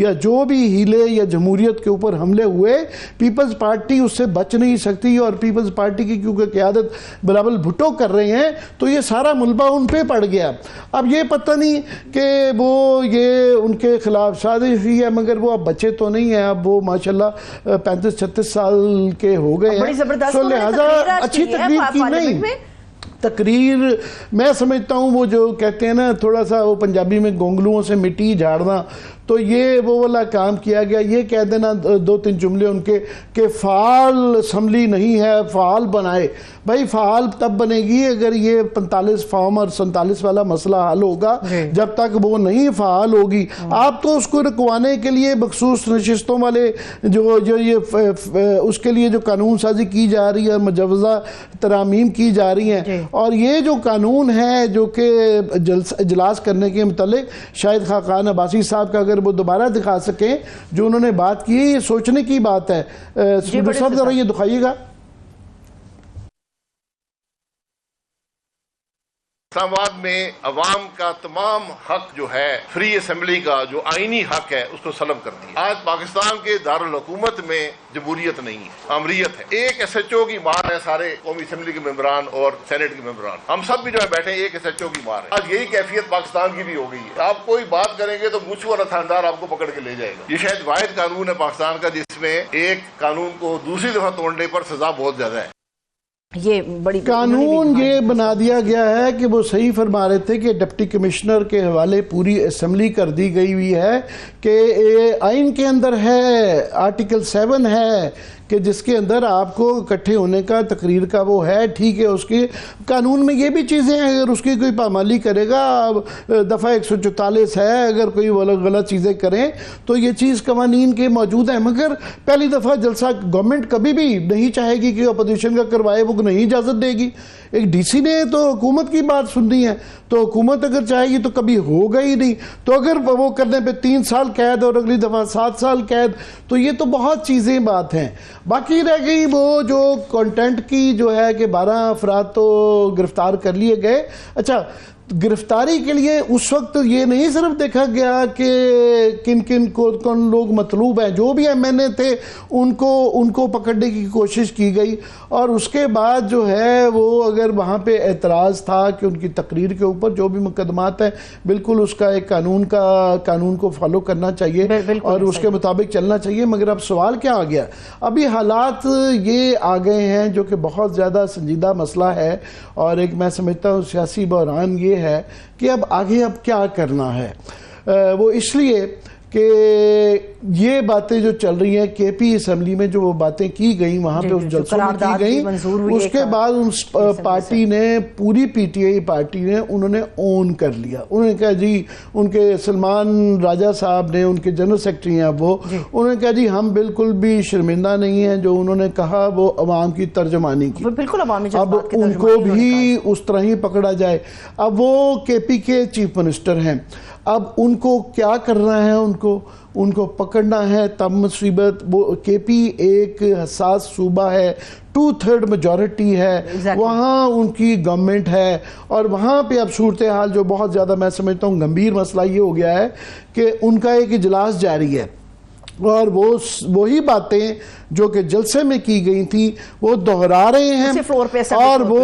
یا جو بھی ہیلے یا جمہوریت کے اوپر حملے ہوئے، پیپلز پارٹی اس سے بچ نہیں سکتی، اور پیپلز پارٹی کی کیونکہ قیادت بلاول بھٹو کر رہے ہیں تو یہ سارا ملبہ ان پہ پڑ گیا۔ اب یہ پتہ نہیں کہ وہ یہ ان کے خلاف سازش ہوئی ہے، مگر وہ اب بچے تو نہیں ہیں، اب وہ ماشاءاللہ 35-36 سال کے ہو گئے ہیں، تو لہذا اچھی تقریر کی نہیں تقریر میں سمجھتا ہوں وہ جو کہتے ہیں نا تھوڑا سا وہ پنجابی میں گونگلوؤں سے مٹی جھاڑنا، تو یہ وہ والا کام کیا گیا۔ یہ کہہ دینا 2-3 جملے ان کے کہ فعال اسمبلی نہیں ہے، فعال بنائے۔ بھائی فعال تب بنے گی اگر یہ 45 فارم اور 47 والا مسئلہ حل ہوگا، جب تک وہ نہیں فعال ہوگی آپ تو اس کو رکوانے کے لیے مخصوص نشستوں والے جو یہ اس کے لیے جو قانون سازی کی جا رہی ہے، مجوزہ ترامیم کی جا رہی ہیں، اور یہ جو قانون ہے جو کہ اجلاس کرنے کے متعلق شاید خاقان عباسی صاحب کا اگر وہ دوبارہ دکھا سکیں جو انہوں نے بات کی، یہ سوچنے کی بات ہے۔ صاحب ذرا یہ دکھائیے گا۔ اسلام آباد میں عوام کا تمام حق جو ہے فری اسمبلی کا جو آئینی حق ہے اس کو سلب کر دیا۔ آج پاکستان کے دارالحکومت میں جمہوریت نہیں ہے، آمریت ہے۔ ایک ایس ایچ او کی مار ہے سارے قومی اسمبلی کے ممبران اور سینٹ کے ممبران، ہم سب بھی جو ہے بیٹھے ایک ایس ایچ او کی مار ہے۔ آج یہی کیفیت پاکستان کی بھی ہو گئی ہے، آپ کوئی بات کریں گے تو مونچھ والا تھاندار آپ کو پکڑ کے لے جائے گا۔ یہ شاید واحد قانون ہے پاکستان کا جس میں ایک قانون کو دوسری دفعہ توڑنے پر سزا بہت زیادہ ہے۔ یہ بڑی قانون یہ بنا دیا گیا ہے کہ وہ صحیح فرما رہے تھے کہ ڈپٹی کمشنر کے حوالے پوری اسمبلی کر دی گئی ہوئی ہے کہ آئین کے اندر ہے، آرٹیکل 7 ہے کہ جس کے اندر آپ کو اکٹھے ہونے کا تقریر کا وہ ہے، ٹھیک ہے، اس کے قانون میں یہ بھی چیزیں ہیں، اگر اس کی کوئی پامالی کرے گا، دفعہ 144 ہے، اگر کوئی غلط چیزیں کریں تو یہ چیز قوانین کے موجود ہیں، مگر پہلی دفعہ جلسہ گورنمنٹ کبھی بھی نہیں چاہے گی کہ اپوزیشن کا کروائے، وہ نہیں اجازت دے گی۔ ایک ڈی سی نے تو حکومت کی بات سننی ہے، تو حکومت اگر چاہے گی تو کبھی ہوگا ہی نہیں، تو اگر وہ کرنے پہ 3 سال قید اور اگلی دفعہ 7 سال قید، تو یہ تو بہت چیزیں بات ہیں۔ باقی رہ گئی وہ جو کنٹینٹ کی جو ہے کہ 12 افراد تو گرفتار کر لیے گئے۔ اچھا، گرفتاری کے لیے اس وقت یہ نہیں صرف دیکھا گیا کہ کن لوگ مطلوب ہیں، جو بھی ایم این اے تھے ان کو پکڑنے کی کوشش کی گئی، اور اس کے بعد جو ہے وہ اگر وہاں پہ اعتراض تھا کہ ان کی تقریر کے اوپر جو بھی مقدمات ہیں، بالکل اس کا ایک قانون کو فالو کرنا چاہیے اور اس کے مطابق چلنا چاہیے، مگر اب سوال کیا آ گیا؟ ابھی حالات یہ آ گئے ہیں جو کہ بہت زیادہ سنجیدہ مسئلہ ہے، اور ایک میں سمجھتا ہوں سیاسی بحران یہ ہے کہ اب آگے کیا کرنا ہے۔ وہ اس لیے کہ یہ باتیں جو چل رہی ہیں کے پی اسمبلی میں جو وہ باتیں کی گئیں وہاں پہ اس جلسوں میں کی گئیں، اس کے بعد اس پارٹی نے پوری پی ٹی آئی پارٹی نے انہوں نے اون کر لیا۔ انہوں نے کہا جی، ان کے سلمان راجہ صاحب نے، ان کے جنرل سیکرٹری ہیں وہ، انہوں نے کہا جی ہم بالکل بھی شرمندہ نہیں ہیں، جو انہوں نے کہا وہ عوام کی ترجمانی کی، بالکل اب ان کو بھی اس طرح ہی پکڑا جائے۔ اب وہ کے پی کے چیف منسٹر ہیں، اب ان کو کیا کرنا ہے؟ ان کو پکڑنا ہے تب مصیبت۔ وہ کے پی ایک حساس صوبہ ہے، 2/3 میجورٹی ہے، وہاں ان کی گورنمنٹ ہے، اور وہاں پہ اب صورتحال جو بہت زیادہ میں سمجھتا ہوں گمبھیر مسئلہ یہ ہو گیا ہے کہ ان کا ایک اجلاس جاری ہے، اور وہی باتیں جو کہ جلسے میں کی گئی تھی وہ دہرا رہے ہیں، اور وہ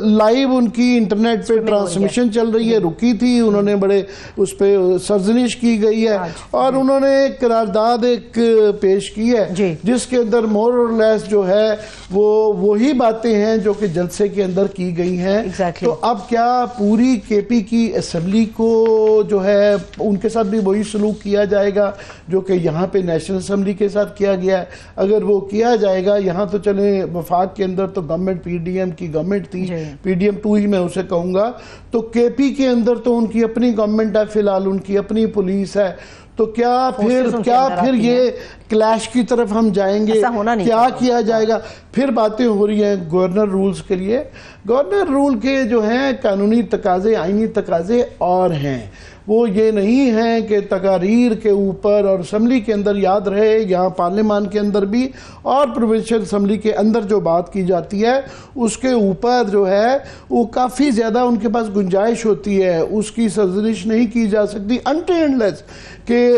لائیو ان کی انٹرنیٹ پہ ٹرانسمیشن چل رہی ہے، رکی تھی، انہوں نے بڑے اس پہ سرزنش کی گئی ہے، اور انہوں نے ایک قرارداد ایک پیش کی ہے جس کے اندر مور اور لیس جو ہے وہ وہی باتیں ہیں جو کہ جلسے کے اندر کی گئی ہیں۔ تو اب کیا پوری کے پی کی اسمبلی کو جو ہے ان کے ساتھ بھی وہی سلوک کیا جائے گا جو کہ یہاں پہ نیشنل اسمبلی کے ساتھ کیا گیا ہے؟ اگر وہ کیا جائے گا، یہاں تو چلیں وفاق کے اندر تو گورنمنٹ پی ڈی ایم کی گورنمنٹ تھی، پی ڈی ایم 2 ہی میں اسے کہوں گا، تو کے پی کے اندر تو ان کی اپنی گورنمنٹ ہے، فی الحال ان کی اپنی پولیس ہے، تو کیا پھر یہ کلیش کی طرف ہم جائیں گے؟ کیا کیا جائے گا؟ پھر باتیں ہو رہی ہیں گورنر رولز کے لیے۔ گورنر رول کے جو ہیں قانونی تقاضے، آئینی تقاضے اور ہیں، وہ یہ نہیں ہیں کہ تقاریر کے اوپر اور اسمبلی کے اندر یاد رہے، یہاں پارلیمان کے اندر بھی اور پروونشل اسمبلی کے اندر جو بات کی جاتی ہے اس کے اوپر جو ہے وہ کافی زیادہ ان کے پاس گنجائش ہوتی ہے، اس کی سرزنش نہیں کی جا سکتی until unless کہ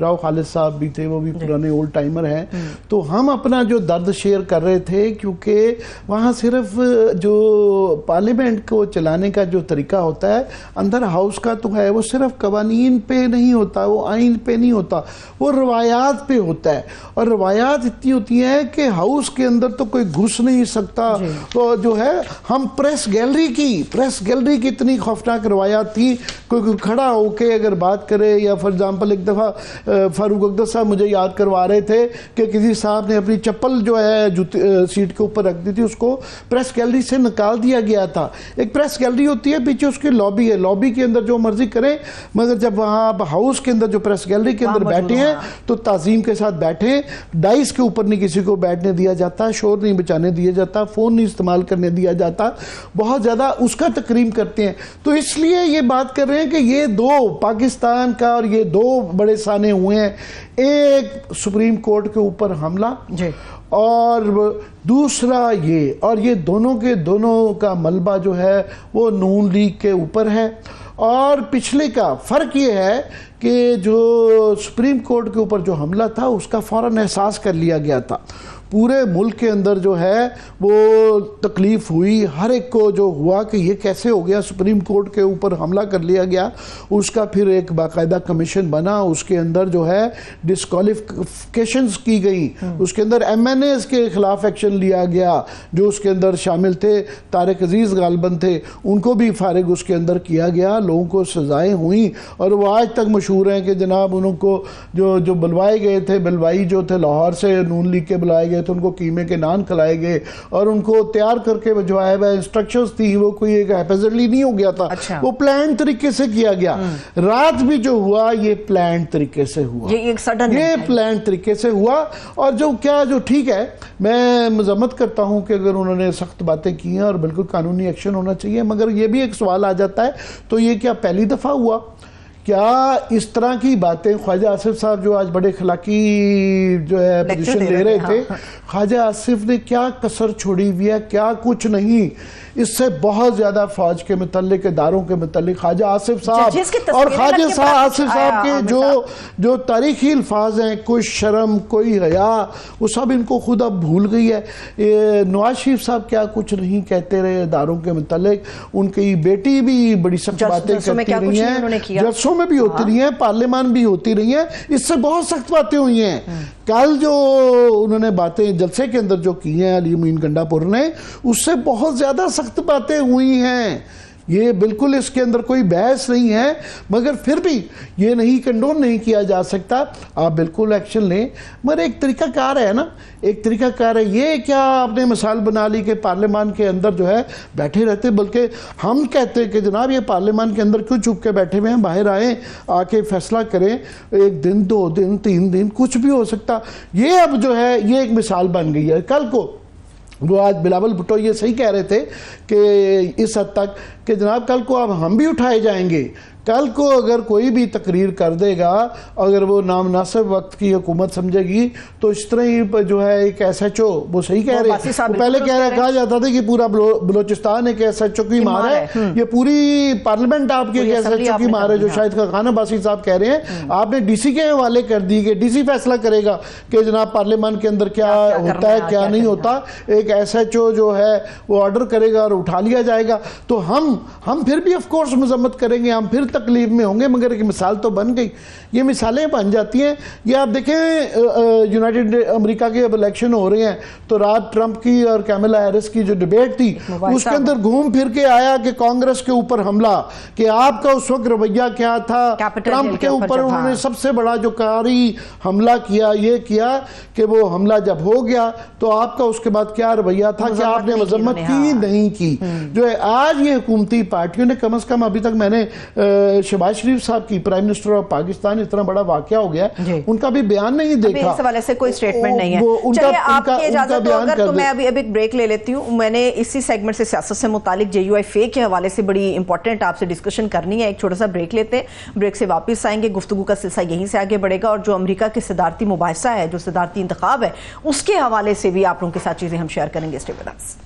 راؤ خالد صاحب بھی تھے, وہ بھی پرانے اولڈ ٹائمر ہیں. تو ہم اپنا جو درد شیئر کر رہے تھے, کیونکہ وہاں صرف جو پارلیمنٹ کو چلانے کا جو طریقہ ہوتا ہے اندر ہاؤس کا تو ہے, وہ صرف قوانین پہ نہیں ہوتا, وہ آئین پہ نہیں ہوتا, وہ روایات پہ ہوتا ہے. اور روایات اتنی ہوتی ہیں کہ ہاؤس کے اندر تو کوئی گھس نہیں سکتا. تو جو ہے ہم پریس گیلری کی اتنی خوفناک روایات تھی, کوئی کھڑا ہو کے اگر بات کرے, یا فار ایگزامپل ایک دفعہ فاروق اقدس صاحب مجھے یاد کروا رہے تھے کہ کسی صاحب نے اپنی چپل جو ہے سیٹ کے اوپر رکھ دی تھی, اس کو پریس گیلری سے نکال دیا گیا تھا. ایک پریس گیلری ہوتی ہے, پیچھے اس کی لابی ہے, لابی کے اندر جو مرضی کریں, مگر جب وہاں آپ ہاؤس کے اندر جو پریس گیلری کے اندر بیٹھے ہیں تو تعظیم کے ساتھ بیٹھیں. ڈائس کے اوپر نہیں کسی کو بیٹھنے دیا جاتا, شور نہیں بچانے دیا جاتا, فون نہیں استعمال کرنے دیا جاتا, بہت زیادہ اس کا تکریم کرتے ہیں. تو اس لیے یہ بات کر رہے ہیں کہ یہ دو پاکستان کا اور یہ دو بڑے سانے ہوئے ہیں, ایک سپریم کورٹ کے اوپر حملہ اور دوسرا یہ, اور یہ دونوں کے دونوں کا ملبہ جو ہے وہ نون لیگ کے اوپر ہے. اور پچھلے کا فرق یہ ہے کہ جو سپریم کورٹ کے اوپر جو حملہ تھا اس کا فوراً احساس کر لیا گیا تھا. پورے ملک کے اندر جو ہے وہ تکلیف ہوئی, ہر ایک کو جو ہوا کہ یہ کیسے ہو گیا, سپریم کورٹ کے اوپر حملہ کر لیا گیا. اس کا پھر ایک باقاعدہ کمیشن بنا, اس کے اندر جو ہے ڈسکوالیفیکیشنز کی گئی, اس کے اندر ایم این ایز کے خلاف ایکشن لیا گیا جو اس کے اندر شامل تھے. طارق عزیز غالباً تھے, ان کو بھی فارغ اس کے اندر کیا گیا, لوگوں کو سزائیں ہوئیں. اور وہ آج تک مشہور ہیں کہ جناب انہوں کو جو بلوائے گئے تھے, بلوائی جو تھے لاہور سے نون لیگ کے بلائے گئے تو ان کو قیمے کے نان کھلائے گئے اور ان کو تیار کر کے بھجوایا گیا. انسٹرکشنز تھی, وہ کوئی ایک ہیپیزلی نہیں ہو گیا تھا, وہ پلان طریقے سے کیا گیا. رات بھی جو ہوا یہ پلان طریقے سے ہوا, یہ پلان طریقے سے ہوا. اور جو ٹھیک ہے, میں مذمت کرتا ہوں کہ اگر انہوں نے سخت باتیں کی ہیں اور بالکل قانونی ایکشن ہونا چاہیے, مگر یہ بھی ایک سوال آ جاتا ہے, تو یہ کیا پہلی دفعہ ہوا؟ کیا اس طرح کی باتیں خواجہ آصف صاحب جو آج بڑے اخلاقی جو ہے پوزیشن لے رہے تھے, خواجہ آصف نے کیا کسر چھوڑی ہوئی ہے؟ کیا کچھ نہیں. اس سے بہت زیادہ فوج کے متعلق, اداروں کے متعلق خواجہ آصف صاحب اور خواجہ آصف صاحب کے جو تاریخی الفاظ ہیں, کوئی شرم کوئی حیا, وہ سب ان کو خود اب بھول گئی ہے. نواز شریف صاحب کیا کچھ نہیں کہتے رہے اداروں کے متعلق, ان کی بیٹی بھی بڑی سخت باتیں کرتی رہی ہیں, جلسوں میں بھی ہوتی رہی ہیں, پارلیمان بھی ہوتی رہی ہیں, اس سے بہت سخت باتیں ہوئی ہیں. کل جو انہوں نے باتیں جلسے کے اندر جو کی ہیں علی امین گنڈا پور نے, اس سے بہت زیادہ سخت باتیں ہوئی ہیں. یہ بالکل اس کے اندر کوئی بحث نہیں ہے, مگر پھر بھی یہ نہیں کنڈون نہیں کیا جا سکتا. آپ بالکل ایکشن لیں, مگر ایک طریقہ کار ہے نا, ایک طریقہ کار ہے. یہ کیا آپ نے مثال بنا لی کہ پارلیمان کے اندر جو ہے بیٹھے رہتے, بلکہ ہم کہتے کہ جناب یہ پارلیمان کے اندر کیوں چھپ کے بیٹھے ہوئے ہیں, باہر آئیں, آ کے فیصلہ کریں. 1 دن 2 دن 3 دن کچھ بھی ہو سکتا. یہ اب جو ہے یہ ایک مثال بن گئی ہے. کل کو وہ آج بلاول بھٹو یہ صحیح کہہ رہے تھے کہ اس حد تک کہ جناب کل کو اب ہم بھی اٹھائے جائیں گے. کل کو اگر کوئی بھی تقریر کر دے گا, اگر وہ نامناسب وقت کی حکومت سمجھے گی, تو اس طرح ہی جو ہے ایک ایس ایچ او, وہ صحیح کہہ رہے ہیں, پہلے کہا جاتا تھا کہ پورا بلوچستان ایک ایس ایچ او کی مار ہے, یہ پوری پارلیمنٹ آپ کی ایس ایچ او کی مار ہے, جو شاید خان عباسی صاحب کہہ رہے ہیں. آپ نے ڈی سی کے حوالے کر دی کہ ڈی سی فیصلہ کرے گا کہ جناب پارلیمان کے اندر کیا ہوتا ہے کیا نہیں ہوتا. ایک ایس ایچ او جو ہے وہ آرڈر کرے گا اور اٹھا لیا جائے گا. تو ہم پھر بھی آف کورس مذمت کریں گے, ہم پھر تکلیف میں ہوں گے, مگر ایک مثال تو بن گئی. یہ مثالیں بن جاتی ہیں. یہ آپ دیکھیں یونائٹڈ امریکہ کے اب الیکشن ہو رہے ہیں, تو رات ٹرمپ کی اور کیملا ہیرس کی جو ڈیبیٹ تھی, اس کے اندر گھوم پھر کے آیا کہ کانگریس کے اوپر حملہ, کہ آپ کا اس وقت رویہ کیا تھا. ٹرمپ کے اوپر انہوں نے سب سے بڑا جو کاری حملہ کیا, یہ کیا کہ وہ حملہ جب ہو گیا تو آپ کا اس کے بعد کیا رویہ تھا کہ آپ نے مذمت کی نہیں کی. جو ہے آج یہ حکومتی پارٹیوں نے کم از کم, ابھی تک میں نے شہباز شریف صاحب کی پرائم منسٹر آف پاکستان, اتنا بڑا واقعہ ہو گیا, ان کا بھی بیان نہیں دیکھا, اس حوالے سے کوئی سٹیٹمنٹ نہیں ہے. چلیے آپ کی اجازت ہو اگر تو میں ابھی ایک بریک لے لیتی ہوں. میں نے اسی سیگمنٹ سے سیاست سے متعلق جے یو آئی فے کے حوالے سے بڑی امپورٹنٹ آپ سے ڈسکشن کرنی ہے. ایک چھوٹا سا بریک لیتے ہیں, بریک سے واپس آئیں گے, گفتگو کا سلسلہ یہیں سے آگے بڑھے گا, اور جو امریکہ کے صدارتی مباحثہ ہے, جو صدارتی انتخاب ہے, اس کے حوالے سے بھی آپ لوگوں کے ساتھ چیزیں ہم شیئر کریں گے. Stay with us.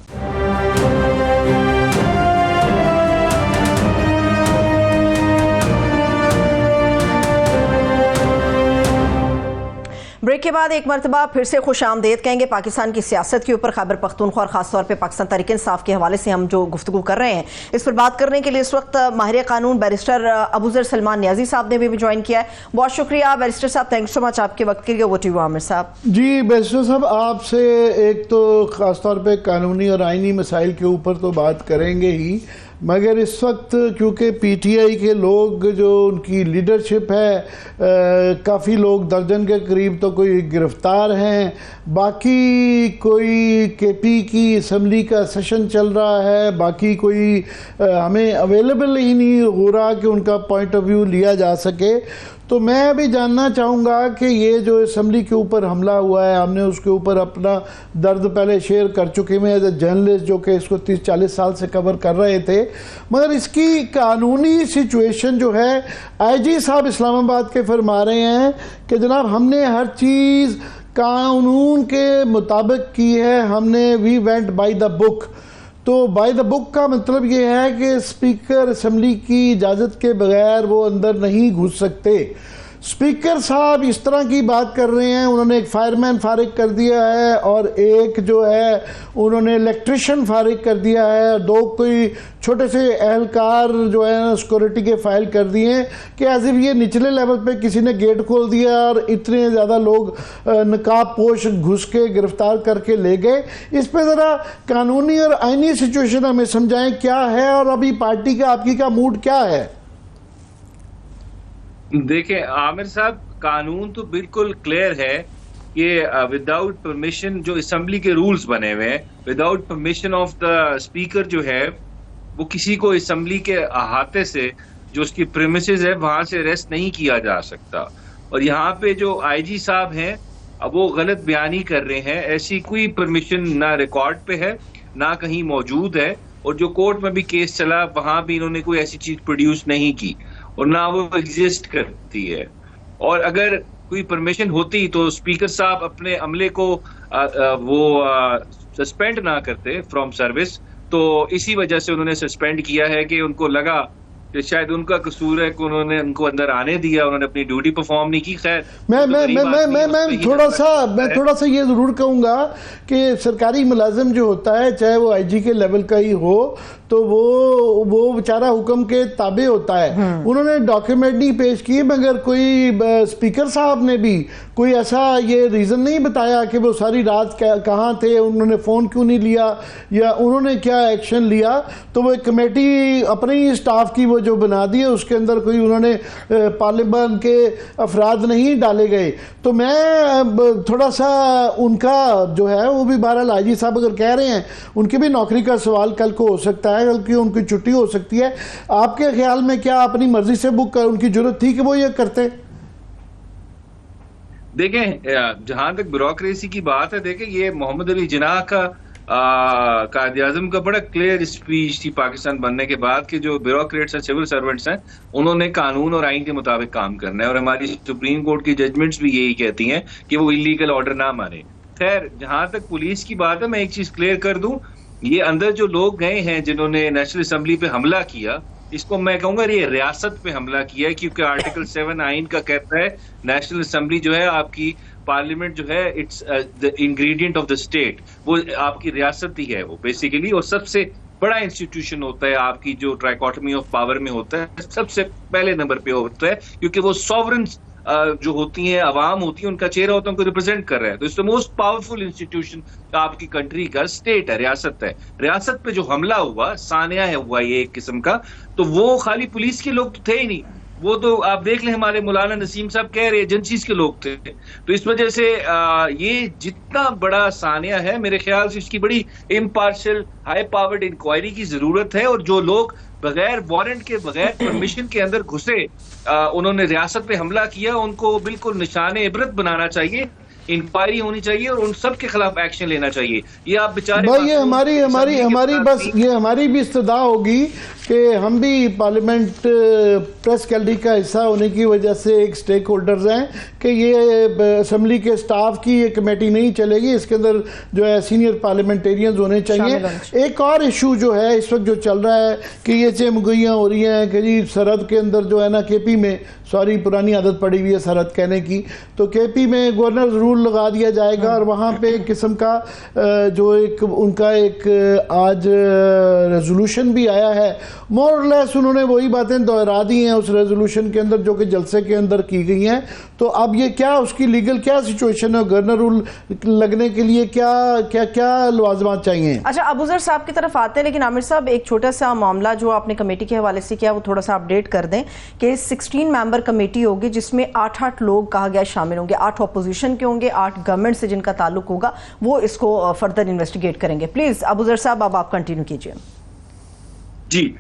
بریک کے بعد ایک مرتبہ پھر سے خوش آمدید کہیں گے پاکستان کی سیاست کے اوپر. خیبر پختونخوا اور خاص طور پہ پاکستان تحریک انصاف کے حوالے سے ہم جو گفتگو کر رہے ہیں اس پر بات کرنے کے لیے اس وقت ماہر قانون بیرسٹر ابوذر سلمان نیازی صاحب نے بھی جوائن کیا ہے. بہت شکریہ بیرسٹر صاحب, تھینکس سو مچ آپ کے وقت کے لیے. اوور ٹو یو عامر صاحب. جی بیرسٹر صاحب, آپ سے ایک تو خاص طور پہ قانونی اور آئینی مسائل کے اوپر تو بات کریں گے ہی, مگر اس وقت کیونکہ پی ٹی آئی کے لوگ جو ان کی لیڈرشپ ہے کافی لوگ درجن کے قریب تو کوئی گرفتار ہیں, باقی کوئی کے پی کی اسمبلی کا سیشن چل رہا ہے, باقی کوئی ہمیں اویلیبل ہی نہیں ہو رہا کہ ان کا پوائنٹ آف ویو لیا جا سکے. تو میں بھی جاننا چاہوں گا کہ یہ جو اسمبلی کے اوپر حملہ ہوا ہے, ہم نے اس کے اوپر اپنا درد پہلے شیئر کر چکے ہیں ایز اے جرنلسٹ جو کہ اس کو 30-40 سال سے کور کر رہے تھے, مگر اس کی قانونی سچویشن جو ہے آئی جی صاحب اسلام آباد کے فرما رہے ہیں کہ جناب ہم نے ہر چیز قانون کے مطابق کی ہے, ہم نے وی وینٹ بائی دا بک. تو بائی دا بک کا مطلب یہ ہے کہ اسپیکر اسمبلی کی اجازت کے بغیر وہ اندر نہیں گھس سکتے. اسپیکر صاحب اس طرح کی بات کر رہے ہیں, انہوں نے ایک فائر مین فارغ کر دیا ہے اور ایک جو ہے انہوں نے الیکٹریشین فارغ کر دیا ہے, 2 کوئی چھوٹے سے اہلکار جو ہے سیکورٹی کے فائل کر دیے ہیں کہ ایز اف یہ نچلے لیول پہ کسی نے گیٹ کھول دیا اور اتنے زیادہ لوگ نقاب پوش گھس کے گرفتار کر کے لے گئے. اس پہ ذرا قانونی اور آئینی سچویشن ہمیں سمجھائیں کیا ہے اور ابھی پارٹی کا آپ کی کا موڈ کیا ہے؟ دیکھیں عامر صاحب, قانون تو بالکل کلیئر ہے کہ وداؤٹ پرمیشن جو اسمبلی کے رولز بنے ہوئے ہیں, without permission of the speaker جو ہے وہ کسی کو اسمبلی کے احاطے سے جو اس کی پریمیسز ہے وہاں سے ریسٹ نہیں کیا جا سکتا. اور یہاں پہ جو آئی جی صاحب ہیں اب وہ غلط بیانی کر رہے ہیں, ایسی کوئی پرمیشن نہ ریکارڈ پہ ہے نہ کہیں موجود ہے, اور جو کورٹ میں بھی کیس چلا وہاں بھی انہوں نے کوئی ایسی چیز پروڈیوس نہیں کی اور نہ وہ ایگزسٹ کرتی ہے. اور اگر کوئی پرمیشن ہوتی تو اسپیکر صاحب اپنے عملے کو وہ سسپینڈ نہ کرتے فرام سروس, تو اسی وجہ سے انہوں نے سسپینڈ کیا ہے کہ ان کو لگا کہ شاید ان کا قصور ہے کہ انہوں نے ان کو اندر آنے دیا, انہوں نے اپنی ڈیوٹی پرفارم نہیں کی. خیر میں تھوڑا سا یہ ضرور کہوں گا کہ سرکاری ملازم جو ہوتا ہے چاہے وہ آئی جی کے لیول کا ہی ہو تو وہ بیچارہ حکم کے تابع ہوتا ہے. انہوں نے ڈاکیومنٹ نہیں پیش کی, مگر کوئی اسپیکر صاحب نے بھی کوئی ایسا یہ ریزن نہیں بتایا کہ وہ ساری رات کہاں تھے, انہوں نے فون کیوں نہیں لیا یا انہوں نے کیا ایکشن لیا. تو وہ ایک کمیٹی اپنے ہی اسٹاف کی وہ جو بنا دی ہے, اس کے اندر کوئی انہوں نے پارلیمان کے افراد نہیں ڈالے گئے. تو میں تھوڑا سا ان کا جو ہے وہ بھی بہرحال آئی جی صاحب اگر کہہ رہے ہیں ان کی بھی نوکری کا سوال کل کو ہو سکتا ہے, بلکہ ان کی چھٹی ہو سکتی ہے. آپ کے خیال میں کیا اپنی مرضی سے بک کر ان کی ضرورت تھی کہ وہ یہ کرتے؟ دیکھیں جہاں تک بیوروکریسی کی بات ہے, دیکھیں یہ محمد علی جناح کا قائد اعظم کا بڑا کلیئر اسپیچ تھی پاکستان بننے کے بعد کہ جو بیوروکریٹس ہیں سول سرونٹس ہیں انہوں نے قانون اور آئین کے مطابق کام کرنا ہے, اور ہماری سپریم کورٹ کی ججمنٹس بھی یہی کہتی ہیں کہ وہ انلیگل آرڈر نہ مانے. خیر جہاں تک پولیس کی بات ہے میں ایک چیز کلیئر کر دوں, یہ اندر جو لوگ گئے ہیں جنہوں نے نیشنل اسمبلی پہ حملہ کیا, اس کو میں کہوں گا یہ ریاست پہ حملہ کیا ہے, کیونکہ آرٹیکل 7 آئین کا کہتا ہے نیشنل اسمبلی جو ہے آپ کی پارلیمنٹ جو ہے it's the ingredient of the state, وہ آپ کی ریاست ہی ہے وہ بیسیکلی, اور سب سے بڑا انسٹیٹیوشن ہوتا ہے آپ کی جو ٹرائیکوٹمی آف پاور میں ہوتا ہے, سب سے پہلے نمبر پہ ہوتا ہے, کیونکہ وہ سوورنس جو ہوتی ہیں عوام ہوتی ہیں ان کا چہرہ ہوتا ہے, ان کو ریپرزینٹ کر رہا ہے. تو اس موسٹ پاورفل انسٹیٹیوشن آپ کی کنٹری کا اسٹیٹ ہے, ریاست ہے. ریاست پہ جو حملہ ہوا سانیہ ہے ہوا یہ ایک قسم کا, تو وہ خالی پولیس کے لوگ تو تھے ہی نہیں, وہ تو آپ دیکھ لیں ہمارے مولانا نسیم صاحب کہہ رہے ایجنسیز کے لوگ تھے. تو اس وجہ سے یہ جتنا بڑا سانیہ ہے میرے خیال سے اس کی بڑی امپارشل ہائی پاورڈ انکوائری کی ضرورت ہے, اور جو لوگ بغیر وارنٹ کے بغیر پرمیشن کے اندر گھسے انہوں نے ریاست پہ حملہ کیا, ان کو بالکل نشان عبرت بنانا چاہیے, انکوائری ہونی چاہیے اور ان سب کے خلاف ایکشن لینا چاہیے. یہ آپ بیچارے یہ ہماری بھی استدعا ہوگی کہ ہم بھی پارلیمنٹ پریس گیلری کا حصہ ہونے کی وجہ سے ایک سٹیک ہولڈرز ہیں کہ یہ اسمبلی کے سٹاف کی یہ کمیٹی نہیں چلے گی, اس کے اندر جو ہے سینئر پارلیمنٹیرینز ہونے چاہیے. ایک اور ایشو جو ہے اس وقت جو چل رہا ہے کہ یہ چمگوئیاں ہو رہی ہیں کہ جی سرحد کے اندر جو ہے نا کے پی میں, سوری پرانی عادت پڑی ہوئی ہے سرحد کہنے کی, تو کے پی میں گورنر رول لگا دیا جائے گا اور وہاں پہ ایک قسم کا جو ایک ان کا ایک آج ریزولوشن بھی آیا ہے, مور اور لیس انہوں نے وہی باتیں دہرا دی ہیں اس ریزولوشن کے اندر جو کہ جلسے کے اندر کی گئی ہیں. تو اب یہ کیا اس کی لیگل کیا سچویشن ہے, گورنر رول لگنے کے لیے کیا کیا کیا لوازمات چاہیے؟ اچھا ابوذر صاحب کی طرف آتے ہیں, لیکن عامر صاحب ایک چھوٹا سا معاملہ جو آپ نے کمیٹی کے حوالے سے کیا وہ تھوڑا سا اپڈیٹ کر دیں کہ 16 ممبر کمیٹی ہوگی جس میں 8 لوگ کہا گیا شامل ہوں گے, 8 اپوزیشن کے ہوں گے, 8 گورنمنٹ سے جن کا تعلق ہوگا وہ اس کو فردر انویسٹیگیٹ کریں گے. پلیز ابوذر صاحب اب آپ کنٹینیو کیجئے. جی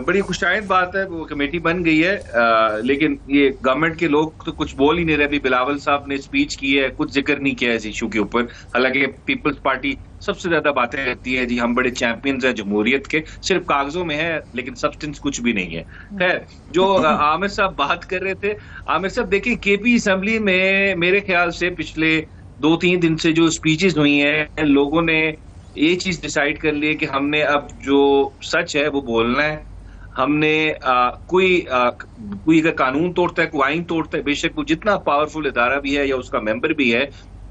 بڑی خوشائند بات ہے, وہ کمیٹی بن گئی ہے, لیکن یہ گورنمنٹ کے لوگ تو کچھ بول ہی نہیں رہے. ابھی بلاول صاحب نے اسپیچ کی ہے, کچھ ذکر نہیں کیا اس ایشو کے اوپر, حالانکہ پیپلز پارٹی سب سے زیادہ باتیں کرتی ہے جی ہم بڑے چیمپئنز ہیں جمہوریت کے, صرف کاغذوں میں ہے لیکن سبسٹنس کچھ بھی نہیں ہے. خیر, جو عامر صاحب بات کر رہے تھے, عامر صاحب دیکھیں کے پی اسمبلی میں میرے خیال سے پچھلے 2-3 دن سے جو اسپیچز ہوئی ہیں, لوگوں نے یہ چیز ڈیسائیڈ کر لی ہے کہ ہم نے اب جو سچ ہے وہ بولنا ہے. ہم نے کوئی اگر قانون توڑتا ہے, کوئی آئین توڑتا ہے, بے شک وہ جتنا پاورفل ادارہ بھی ہے یا اس کا ممبر بھی ہے,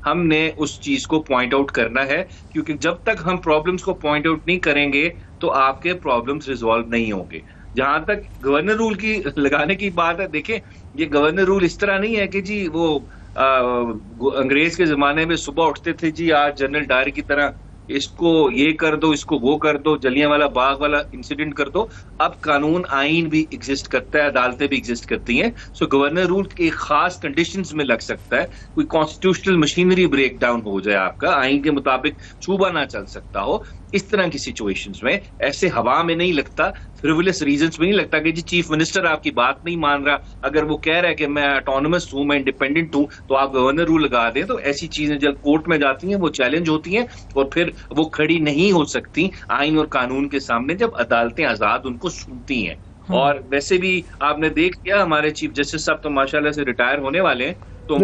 ہم نے اس چیز کو پوائنٹ آؤٹ کرنا ہے, کیونکہ جب تک ہم پرابلمس کو پوائنٹ آؤٹ نہیں کریں گے تو آپ کے پرابلمس ریزالو نہیں ہوں گے. جہاں تک گورنر رول کی لگانے کی بات ہے, دیکھیں یہ گورنر رول اس طرح نہیں ہے کہ جی وہ انگریز کے زمانے میں صبح اٹھتے تھے جی آج جنرل ڈائر کی طرح اس کو یہ کر دو, اس کو وہ کر دو, جلیاں والا باغ والا انسیڈنٹ کر دو. اب قانون آئین بھی ایگزسٹ کرتا ہے, عدالتیں بھی ایگزسٹ کرتی ہیں. سو گورنر رول ایک خاص کنڈیشنز میں لگ سکتا ہے, کوئی کانسٹیٹیوشنل مشینری بریک ڈاؤن ہو جائے, آپ کا آئین کے مطابق صوبہ نہ چل سکتا ہو, اس طرح کی سچویشنز میں ایسے ہوا میں نہیں لگتا, فریولس ریزنز میں نہیں لگتا کہ جی چیف منسٹر آپ کی بات نہیں مان رہا, اگر وہ کہہ رہا ہے کہ میں اٹانومس ہوں, میں انڈیپینڈنٹ ہوں, تو آپ گورنر رول لگا دیں. تو ایسی چیزیں جب کورٹ میں جاتی ہیں وہ چیلنج ہوتی ہیں اور پھر وہ کھڑی نہیں ہو سکتی آئین اور قانون کے سامنے جب عدالتیں آزاد ان کو سنتی ہیں. اور ویسے بھی آپ نے دیکھ لیا ہمارے چیف جسٹس صاحب تو ماشاءاللہ سے ریٹائر ہونے والے ہیں, تو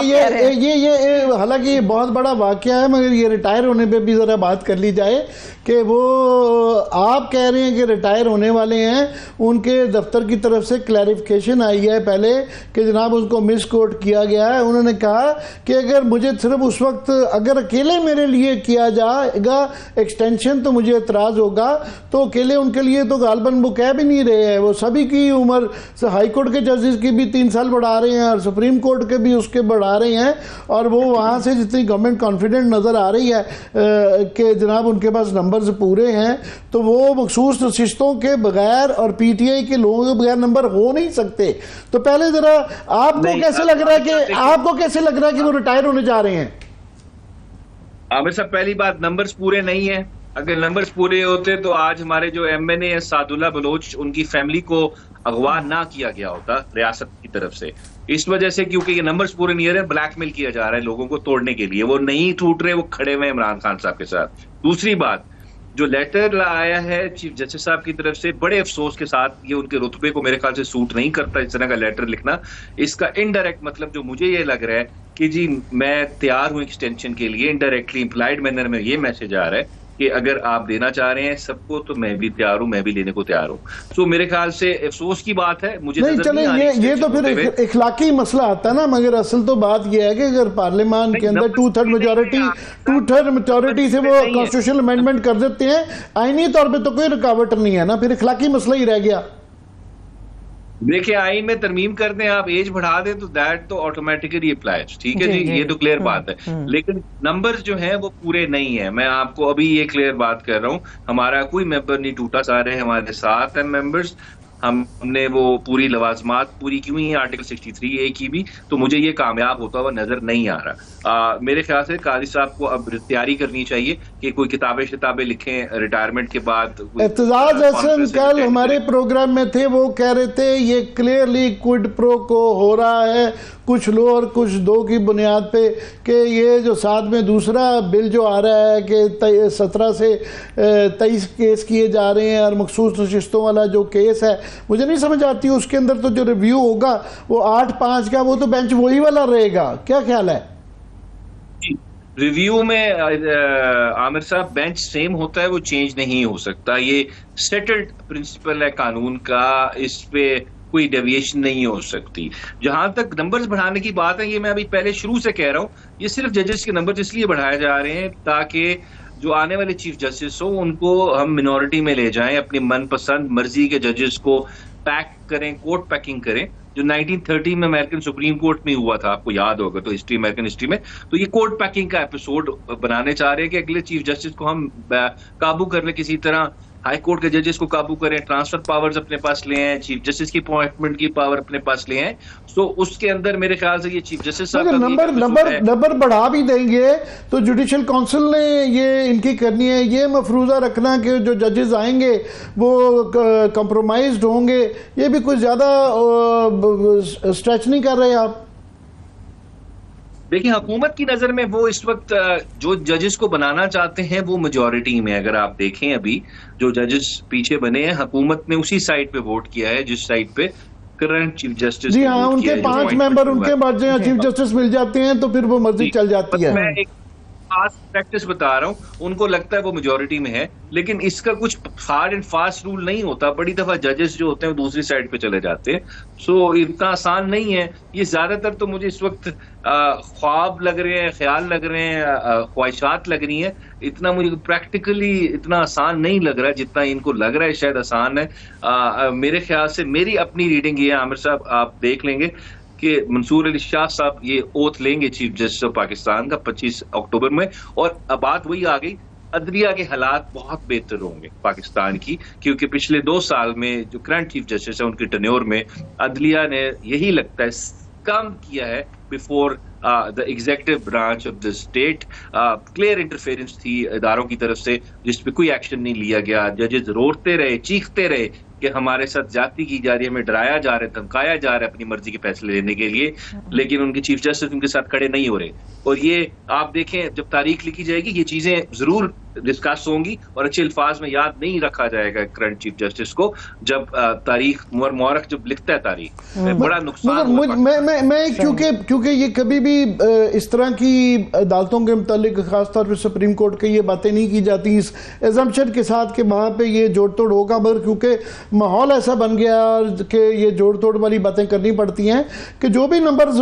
یہ حالانکہ یہ بہت بڑا واقعہ ہے, مگر یہ ریٹائر ہونے پہ بھی ذرا بات کر لی جائے کہ وہ آپ کہہ رہے ہیں کہ ریٹائر ہونے والے ہیں, ان کے دفتر کی طرف سے کلیریفیکیشن آئی ہے پہلے کہ جناب ان کو مس کوٹ کیا گیا ہے. انہوں نے کہا کہ اگر مجھے صرف اس وقت اگر اکیلے میرے لیے کیا جائے گا ایکسٹینشن تو مجھے اعتراض ہوگا, تو اکیلے ان کے لیے تو غالباً وہ کہہ بھی نہیں رہے ہیں, وہ سبھی کی عمر ہائی کورٹ کے ججز کی بھی 3 سال بڑھا رہے ہیں اور سپریم کورٹ کے بھی اس کے بڑھا رہے ہیں, اور وہ وہاں سے جتنی گورنمنٹ کانفیڈنٹ نظر آ رہی ہے کہ جناب ان کے پاس نمبرز پورے ہیں, تو وہ مخصوص نشستوں کے بغیر اور پی ٹی آئی کے لوگوں کے بغیر نمبر ہو نہیں سکتے. تو پہلے ذرا آپ کو کیسے لگ رہا ہے کہ وہ ریٹائر ہونے جا رہے ہیں؟ عامر صاحب پہلی بات نمبرز پورے نہیں ہیں, اگر نمبرز پورے ہوتے تو آج ہمارے جو ایم این اے سعد اللہ بلوچ ان کی فیملی کو اغوا نہ کیا گیا ہوتا ریاست کی طرف سے. اس وجہ سے کیونکہ یہ نمبرز پورے نہیں ہو رہے, بلیک میل کیا جا رہا ہے لوگوں کو توڑنے کے لیے, وہ نہیں ٹوٹ رہے, وہ کھڑے ہوئے عمران خان صاحب کے ساتھ. دوسری بات, جو لیٹر آیا ہے چیف جسٹس صاحب کی طرف سے, بڑے افسوس کے ساتھ یہ ان کے رتبے کو میرے خیال سے سوٹ نہیں کرتا اس طرح کا لیٹر لکھنا. اس کا انڈائریکٹ مطلب جو مجھے یہ لگ رہا ہے کہ جی میں تیار ہوں ایکسٹینشن کے لیے, انڈائریکٹلی امپلائڈ مینر میں یہ میسج آ رہا ہے کہ اگر آپ دینا چاہ رہے ہیں سب کو تو میں بھی تیار ہوں, میں بھی لینے کو تیار ہوں. تو میرے خیال سے افسوس کی بات ہے, مجھے نہیں چلیں یہ تو پھر اخلاقی مسئلہ آتا ہے نا, مگر اصل تو بات یہ ہے کہ اگر پارلیمان کے اندر 2/3 میجورٹی سے وہ کانسٹیٹیوشنل امینڈمنٹ کر دیتے ہیں, آئینی طور پہ تو کوئی رکاوٹ نہیں ہے نا, پھر اخلاقی مسئلہ ہی رہ گیا. دیکھیں آئین میں ترمیم کر دیں, آپ ایج بڑھا دیں تو دیٹ تو آٹومیٹکلی اپلائز, ٹھیک ہے جی, یہ تو کلیئر بات ہے. لیکن نمبرز جو ہیں وہ پورے نہیں ہیں, میں آپ کو ابھی یہ کلیئر بات کر رہا ہوں, ہمارا کوئی ممبر نہیں ٹوٹا, سارے ہمارے ساتھ ہیں ممبرز, ہم نے وہ پوری لوازمات پوری کی ہوئی ہیں آرٹیکل 63A کی بھی, تو مجھے یہ کامیاب ہوتا ہوا نظر نہیں آ رہا. میرے خیال سے قاضی صاحب کو اب تیاری کرنی چاہیے کہ کوئی کتابیں لکھیں ریٹائرمنٹ کے بعد. اعتزاز احسن کل ہمارے پروگرام میں تھے, وہ کہہ رہے تھے یہ کلیئرلی کوئڈ پرو کو ہو رہا ہے کچھ لو اور کچھ دو کی بنیاد پہ, کہ یہ جو ساتھ میں دوسرا بل جو آ رہا ہے کہ 17 سے 23 کیس کیے جا رہے ہیں اور مخصوص نشستوں والا جو کیس ہے, مجھے نہیں سمجھ آتی اس کے اندر تو جو ریویو ہوگا وہ 8-5 کا, وہ تو بینچ وہی والا رہے گا, کیا خیال ہے؟ ریویو میں عامر صاحب بینچ سیم ہوتا ہے, وہ چینج نہیں ہو سکتا, یہ سیٹلڈ پرنسپل ہے قانون کا, اس پہ کوئی ڈیویشن نہیں ہو سکتی. جہاں تک نمبرز بڑھانے کی بات ہے, یہ میں ابھی پہلے شروع سے کہہ رہا ہوں, یہ صرف ججز کے نمبر اس لیے بڑھائے جا رہے ہیں تاکہ جو آنے والے چیف جسٹس ہوں ان کو ہم منورٹی میں لے جائیں, اپنی من پسند مرضی کے ججز کو پیک کریں, کوٹ پیکنگ کریں, جو 1930 میں امریکن سپریم کورٹ میں ہوا تھا, آپ کو یاد ہوگا تو ہسٹری, امریکن ہسٹری میں, تو یہ کوٹ پیکنگ کا ایپیسوڈ بنانے چاہ رہے ہیں کہ اگلے چیف جسٹس کو ہم قابو کر لیں, کسی طرح ہائی کورٹ کے ججز کو قابو کریں, ٹرانسفر پاورز اپنے پاس لے ہیں, چیف جسٹس کی اپوائنٹمنٹ کی پاور اپنے پاس لے ہیں. سو اس کے اندر میرے خیال سے یہ چیف جسٹس صاحب نمبر بڑھا بھی دیں گے تو جوڈیشل کونسل نے یہ ان کی کرنی ہے, یہ مفروضہ رکھنا کہ جو ججز آئیں گے وہ کمپرومائزڈ ہوں گے, یہ بھی کچھ زیادہ اسٹریچ نہیں کر رہے آپ؟ دیکھیں حکومت کی نظر میں وہ اس وقت جو ججز کو بنانا چاہتے ہیں وہ میجورٹی میں, اگر آپ دیکھیں ابھی جو ججز پیچھے بنے ہیں, حکومت نے اسی سائٹ پہ ووٹ کیا ہے جس سائٹ پہ کرنٹ چیف جسٹس. جی ہاں, ان کے 5 ممبر ان کے بعد جو چیف جسٹس مل جاتے ہیں تو پھر وہ مرضی چل جاتی ہے. میں ایک خاص پریکٹس بتا رہا ہوں, ان کو لگتا ہے وہ میجورٹی میں ہے, لیکن اس کا کچھ ہارڈ اینڈ فاسٹ رول نہیں ہوتا. بڑی دفعہ ججز جو ہوتے ہیں وہ دوسری سائڈ پہ چلے جاتے ہیں, سو اتنا آسان نہیں ہے. یہ زیادہ تر تو مجھے اس وقت خواب لگ رہے ہیں, خیال لگ رہے ہیں, خواہشات لگ رہی ہیں, اتنا مجھے پریکٹیکلی اتنا آسان نہیں لگ رہا جتنا ان کو لگ رہا ہے شاید آسان ہے. میرے خیال سے میری اپنی ریڈنگ یہ ہے عامر صاحب, آپ دیکھ لیں گے کہ منصور علی شاہ صاحب یہ اوتھ لیں گے چیف جسٹس آف پاکستان کا 25 اکتوبر میں, اور اب بات وہی آ گئی, عدلیہ کے حالات بہت بہتر ہوں گے پاکستان کی, کیونکہ پچھلے 2 سال میں جو کرنٹ چیف جسٹس ہیں ان کی ٹینیور میں عدلیہ نے یہی لگتا ہے کام کیا ہے before the executive branch of the state. clear interference تھی اداروں کی طرف سے جس پہ کوئی ایکشن نہیں لیا گیا. ججز روتے رہے, چیختے رہے کہ ہمارے ساتھ زیادتی کی جا رہی ہے, ہمیں ڈرایا جا رہا ہے, دھمکایا جا رہا ہے اپنی مرضی کے فیصلے لینے کے لیے, لیکن ان کے چیف جسٹس ان کے ساتھ کھڑے نہیں ہو رہے. اور یہ آپ دیکھیں جب تاریخ لکھی جائے گی یہ چیزیں ضرور ڈسکس ہوں گی اور اچھے الفاظ میں یاد نہیں رکھا جائے گا کرنٹ چیف جسٹس کو. جب تاریخ مورخ جب لکھتا ہے تاریخ بڑا نقصان میں کیونکہ یہ کبھی بھی اس طرح کی عدالتوں کے متعلق خاص طور پہ سپریم کورٹ کے یہ باتیں نہیں کی جاتی اس ایزمپشن کے ساتھ کہ وہاں پہ یہ جوڑ توڑ ہوگا, مگر کیونکہ ماحول ایسا بن گیا کہ یہ جوڑ توڑ والی باتیں کرنی پڑتی ہیں کہ جو بھی نمبرز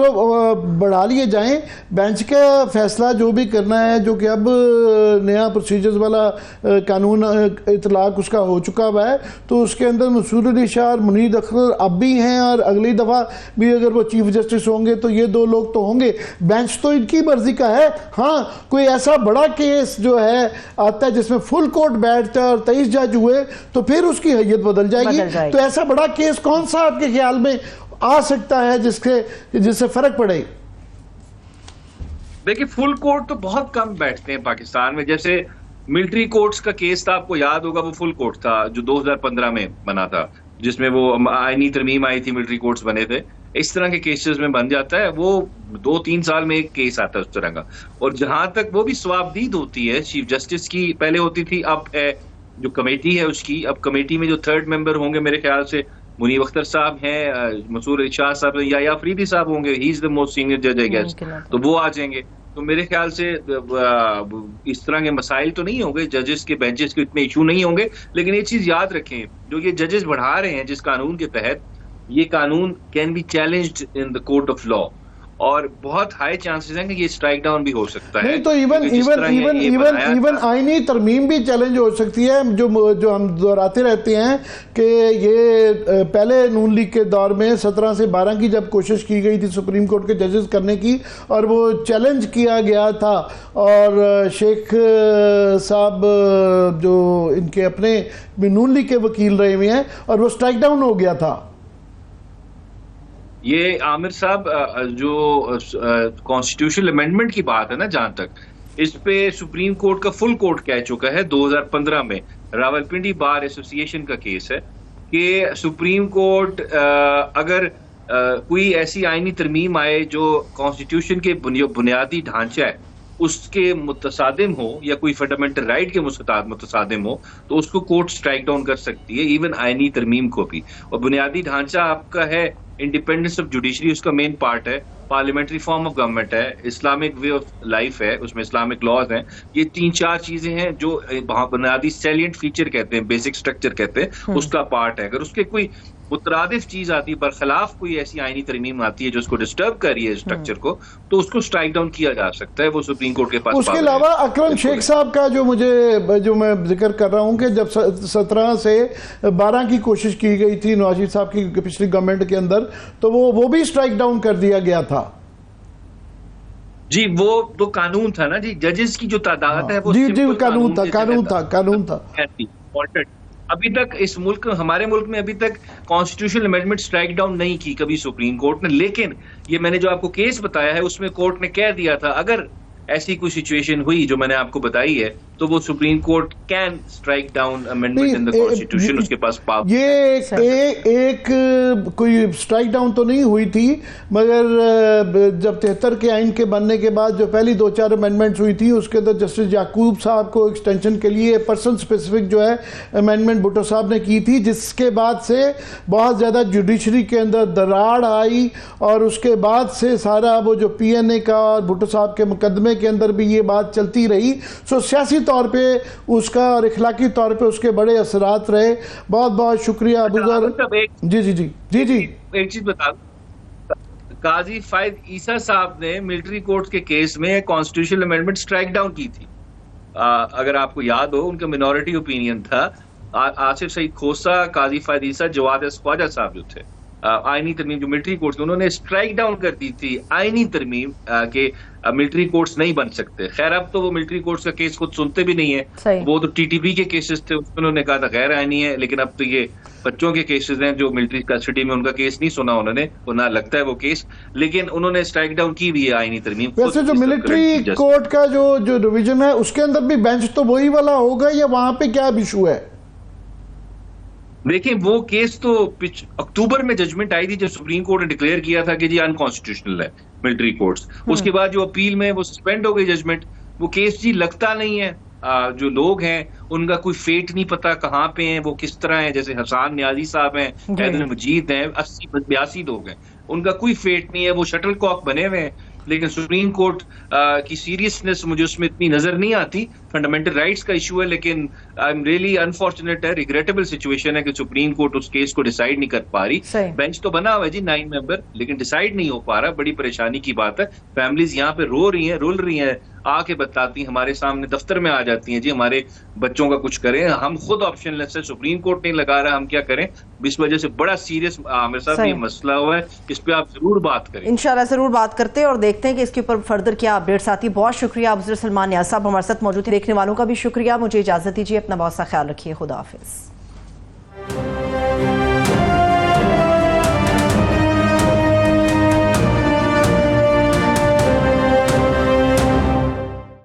بڑھا لیے جائیں, بینچ کا فیصلہ جو بھی کرنا ہے, جو کہ اب نیا پروسیجرز والا قانون اطلاق اس کا ہو چکا ہوا ہے, تو اس کے اندر منصور علی شاہ اور منیر اختر اب بھی ہیں, اور اگلی دفعہ بھی اگر وہ چیف جسٹس ہوں گے تو یہ 2 لوگ تو ہوں گے. بینچ تو ان کی مرضی کا ہے. ہاں کوئی ایسا بڑا کیس جو ہے آتا ہے جس میں فل کورٹ بیٹھتا ہے اور 23 جج ہوئے تو پھر اس کی حیثیت بدل جائے گی. تو ایسا بڑا کیس کون سا آپ کے خیال میں آ سکتا ہے جس سے فرق پڑے؟ دیکھیں فل کورٹ تو بہت کم بیٹھتے ہیں پاکستان میں. جیسے ملٹری کورٹس کا کیس تھا, آپ کو یاد ہوگا, وہ فل کورٹ تھا جو 2015 میں بنا تھا, جس میں وہ آئینی ترمیم آئی تھی, ملٹری کورٹس بنے تھے. اس طرح کے کیسز میں بن جاتا ہے, وہ 2-3 سال میں ایک کیس آتا ہے اس طرح کا. اور جہاں تک وہ بھی ثوابدید ہوتی ہے چیف جسٹس کی, پہلے ہوتی تھی, اب ہے جو کمیٹی ہے اس کی. اب کمیٹی میں جو 3rd ممبر ہوں گے میرے خیال سے منیر اختر صاحب ہیں, منصور علی شاہ صاحب ہیں, یا افریدی صاحب ہوں گے, ہی از دا موسٹ سینئر جج آئی گیس, تو وہ آ جائیں گے. تو میرے خیال سے اس طرح کے مسائل تو نہیں ہوں گے, ججز کے بینچز کے اتنے ایشو نہیں ہوں گے. لیکن یہ چیز یاد رکھیں, جو یہ ججز بڑھا رہے ہیں جس قانون کے تحت, یہ قانون can be challenged in the court of law, اور بہت ہائی چانسز ہیں کہ یہ اسٹرائک ڈاؤن بھی ہو سکتا ہے. نہیں تو ایون آئینی ترمیم بھی چیلنج ہو سکتی ہے, جو ہم دہراتے رہتے ہیں کہ یہ پہلے نون لیگ کے دور میں 17 سے 12 کی جب کوشش کی گئی تھی سپریم کورٹ کے ججز کرنے کی, اور وہ چیلنج کیا گیا تھا, اور شیخ صاحب جو ان کے اپنے نون لیگ کے وکیل رہے ہوئے ہیں, اور وہ اسٹرائک ڈاؤن ہو گیا تھا. یہ عامر صاحب جو کانسٹیٹیوشنل امینڈمنٹ کی بات ہے نا, جہاں تک اس پہ سپریم کورٹ کا فل کورٹ کہہ چکا ہے 2015 میں، راولپنڈی بار ایسوسی ایشن کا کیس ہے کہ سپریم کورٹ اگر کوئی ایسی آئینی ترمیم آئے جو کانسٹیٹیوشن کے بنیادی ڈھانچہ ہے اس کے متصادم ہو یا کوئی فنڈامنٹل رائٹ کے متصادم ہو تو اس کو کورٹ سٹرائک ڈاؤن کر سکتی ہے، ایون آئینی ترمیم کو بھی. اور بنیادی ڈھانچہ آپ کا ہے انڈیپینڈنس آف جوڈیشری، اس کا مین پارٹ ہے، پارلیمنٹری فارم آف گورنمنٹ ہے، اسلامک وے آف لائف ہے، اس میں اسلامک لاز ہیں. یہ 3-4 چیزیں ہیں جو بنیادی سیلینٹ فیچر کہتے ہیں، بیسک سٹرکچر کہتے ہیں، اس کا پارٹ ہے. اگر اس کے کوئی مترادف چیز آتی ہے، برخلاف کوئی ایسی آئینی ترمیم آتی ہے جو اس کو ڈسٹرب کر رہی ہے اسٹرکچر کو، تو اس کو سٹرائک ڈاؤن کیا جا سکتا ہے. وہ سپریم کورٹ کے پاس. اس کے علاوہ اکرم شیخ صاحب کا جو میں ذکر کر رہا ہوں کہ جب 17 سے 12 کی کوشش کی گئی تھی نواز شریف صاحب کی پچھلی گورنمنٹ کے اندر، تو وہ بھی سٹرائک ڈاؤن کر دیا گیا تھا. جی وہ تو قانون تھا نا جی، ججز کی جو تعداد ہے وہ جی قانون تھا. ابھی تک اس ملک، ہمارے ملک میں ابھی تک کانسٹیٹیوشنل امینڈمنٹ سٹرائک ڈاؤن نہیں کی کبھی سپریم کورٹ نے. لیکن یہ میں نے جو آپ کو کیس بتایا ہے اس میں کورٹ نے کہہ دیا تھا اگر ایسی کوئی سچویشن ہوئی جو میں نے آپ کو بتائی ہے تو وہ supreme court can strike down amendment in the constitution. اس کے پاس پاور. یہ ایک کوئی سٹرائک ڈاؤن تو نہیں ہوئی تھی، مگر جب 73 کے آئین کے بننے کے بعد جو پہلی 2-4 امینڈمنٹس ہوئی تھی اس کے اندر جسٹس یعقوب صاحب کو ایکسٹینشن کے لیے پرسن سپیسیفک جو ہے امینڈمنٹ بھٹو صاحب نے کی تھی، جس کے بعد سے بہت زیادہ جوڈیشری کے اندر دراڑ آئی، اور اس کے بعد سے سارا وہ جو پی این اے کا اور بھٹو صاحب کے مقدمے کے اندر بھی یہ بات چلتی رہی. سو سیاسی طور پہ اس کا اور اخلاقی طور پہ اس کے بڑے اثرات رہے. بہت بہت شکریہ ابو ذر. جی ایک چیز بتا دوں، قاضی فائد عیسیٰ صاحب نے ملٹری کورٹ کے کیس میں کانسٹیٹیوشنل امینڈمنٹ سٹرائک ڈاؤن کی تھی. اگر آپ کو یاد ہو ان کا منورٹی اوپینین تھا. آصف سعید کھوسہ، قاضی فائد عیسیٰ، جواد خواجہ صاحب جو تھے، آئینی ترمیم جو ملٹری کورٹس انہوں نے سٹرائک ڈاؤن کر دی تھی آئینی ترمیم کہ ملٹری کورٹس نہیں بن سکتے. خیر اب تو وہ ملٹری کورٹس کا کیس خود سنتے بھی نہیں ہیں، وہ تو ٹی ٹی پی کے کیسز تھے، اس میں انہوں نے کہا تھا غیر آئینی ہے. لیکن اب تو یہ بچوں کے کیسز ہیں جو ملٹری کسٹڈی میں، ان کا کیس نہیں سنا انہوں نے، وہ نہ لگتا ہے وہ کیس، لیکن انہوں نے سٹرائک ڈاؤن کی بھی ہے آئینی ترمیم. ویسے جو ملٹری کورٹ کا جو ڈویژن ہے اس کے اندر بھی بینچ تو وہی والا ہوگا یا وہاں پہ کیا ایشو ہے؟ دیکھیں وہ کیس تو اکتوبر میں ججمنٹ آئی تھی جب سپریم کورٹ نے ڈکلیئر کیا تھا کہ جی انکانسٹیٹیوشنل ہے ملٹری کورٹس. اس کے بعد جو اپیل میں وہ سسپینڈ ہو گئی ججمنٹ. وہ کیس جی لگتا نہیں ہے، جو لوگ ہیں ان کا کوئی فیٹ نہیں پتا کہاں پہ ہیں، وہ کس طرح ہیں. جیسے حسان نیازی صاحب ہیں، حیدر مجید ہیں، 80-82 لوگ ہیں، ان کا کوئی فیٹ نہیں ہے، وہ شٹل کاک بنے ہوئے ہیں. لیکن سپریم کورٹ کی سیریسنس مجھے اس میں اتنی نظر نہیں آتی. فنڈامنٹل رائٹس کا ایشو ہے، لیکن آئی ایم ریئلی انفارچونیٹ ہے، ریگریٹیبل سچویشن ہے کہ سپریم کورٹ اس کیس کو ڈیسائیڈ نہیں کر پا رہی. بینچ تو بنا ہوا ہے جی 9 ممبر، لیکن ڈیسائیڈ نہیں ہو پا رہا. بڑی پریشانی کی بات ہے. فیملیز یہاں پہ رو رہی ہیں، رول رہی ہیں، آ کے بتاتی ہیں، ہمارے سامنے دفتر میں آ جاتی ہیں، جی ہمارے بچوں کا کچھ کریں. ہم خود آپشن لیس ہے، سپریم کورٹ نہیں لگا رہا، ہم کیا کریں؟ اس وجہ سے بڑا سیریس عامر صاحب یہ مسئلہ ہوا ہے. اس پہ آپ ضرور بات کریں. انشاءاللہ ضرور بات کرتے ہیں اور دیکھتے ہیں کہ اس کے اوپر فردر کیا اپڈیٹس آتی. بہت شکریہ ابو ذر سلمان نیاز صاحب ہمارے ساتھ موجود. دیکھنے والوں کا بھی شکریہ. مجھے اجازت دیجیے، اپنا بہت سا خیال رکھیے. خدا حافظ.